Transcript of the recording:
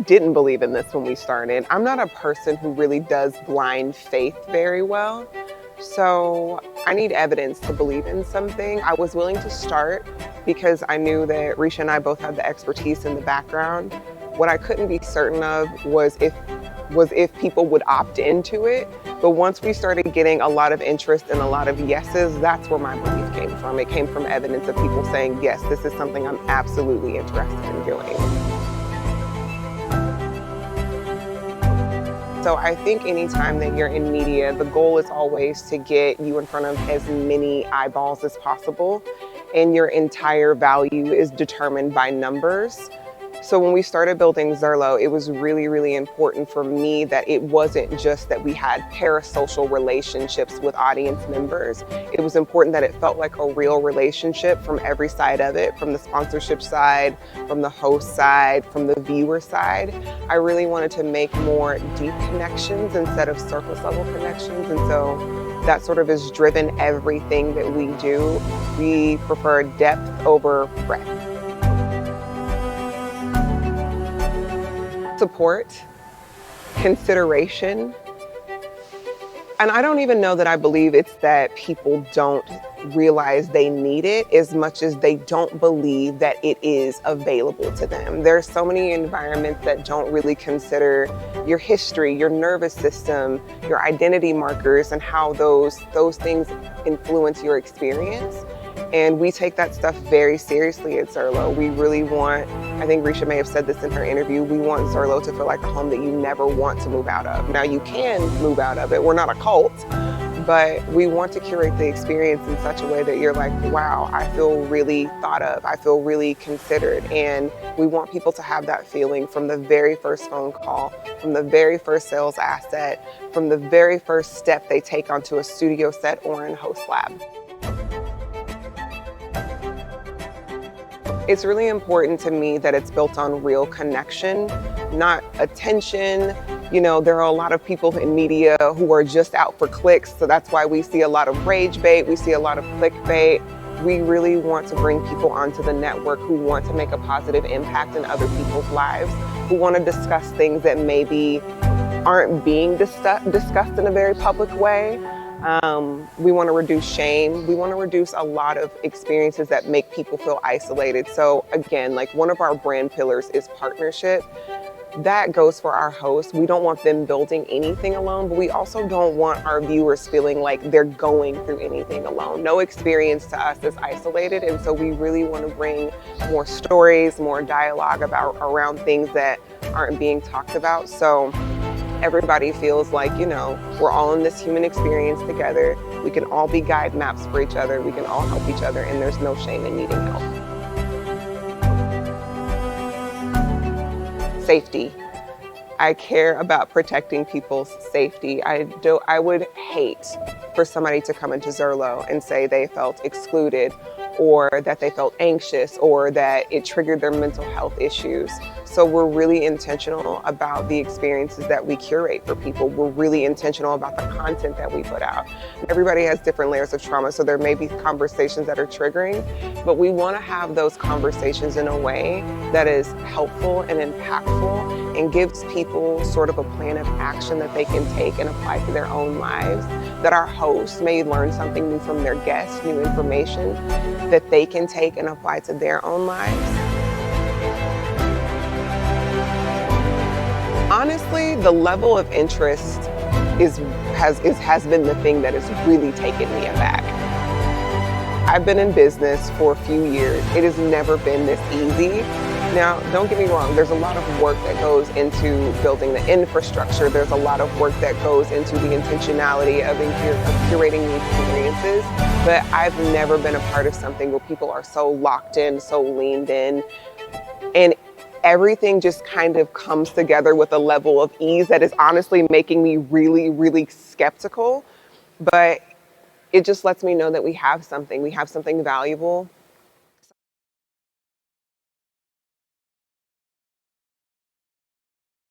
didn't believe in this when we started. I'm not a person who really does blind faith very well. So I need evidence to believe in something. I was willing to start because I knew that Risha and I both had the expertise in the background. What I couldn't be certain of was if people would opt into it. But once we started getting a lot of interest and a lot of yeses, that's where my belief came from. It came from evidence of people saying, yes, this is something I'm absolutely interested in doing. So I think anytime that you're in media, the goal is always to get you in front of as many eyeballs as possible, and your entire value is determined by numbers. So when we started building Zerlo, it was really, really important for me that it wasn't just that we had parasocial relationships with audience members. It was important that it felt like a real relationship from every side of it, from the sponsorship side, from the host side, from the viewer side. I really wanted to make more deep connections instead of surface level connections. And so that sort of has driven everything that we do. We prefer depth over breadth. Support, consideration, and I don't even know that I believe it's that people don't realize they need it as much as they don't believe that it is available to them. There are so many environments that don't really consider your history, your nervous system, your identity markers, and how those things influence your experience. And we take that stuff very seriously at Zerlo. We really want, I think Risha may have said this in her interview, we want Zerlo to feel like a home that you never want to move out of. Now you can move out of it, we're not a cult, but we want to curate the experience in such a way that you're like, wow, I feel really thought of, I feel really considered. And we want people to have that feeling from the very first phone call, from the very first sales asset, from the very first step they take onto a studio set or in host lab. It's really important to me that it's built on real connection, not attention. You know, there are a lot of people in media who are just out for clicks, so that's why we see a lot of rage bait, we see a lot of clickbait. We really want to bring people onto the network who want to make a positive impact in other people's lives, who want to discuss things that maybe aren't being discussed in a very public way. We want to reduce shame. We want to reduce a lot of experiences that make people feel isolated. So again, like one of our brand pillars is partnership. That goes for our hosts. We don't want them building anything alone, but we also don't want our viewers feeling like they're going through anything alone. No experience to us is isolated. And so we really want to bring more stories, more dialogue around things that aren't being talked about. So everybody feels like, you know, we're all in this human experience together. We can all be guide maps for each other. We can all help each other, and there's no shame in needing help. Safety. I care about protecting people's safety. I would hate for somebody to come into Zerlo and say they felt excluded, or that they felt anxious, or that it triggered their mental health issues. So we're really intentional about the experiences that we curate for people. We're really intentional about the content that we put out. Everybody has different layers of trauma, so there may be conversations that are triggering, but we want to have those conversations in a way that is helpful and impactful and gives people sort of a plan of action that they can take and apply to their own lives, that our hosts may learn something new from their guests, new information that they can take and apply to their own lives. Honestly, the level of interest has been the thing that has really taken me aback. I've been in business for a few years. It has never been this easy. Now, don't get me wrong, there's a lot of work that goes into building the infrastructure. There's a lot of work that goes into the intentionality of curating the experiences. But I've never been a part of something where people are so locked in, so leaned in, and everything just kind of comes together with a level of ease that is honestly making me really, really skeptical. But it just lets me know that we have something valuable.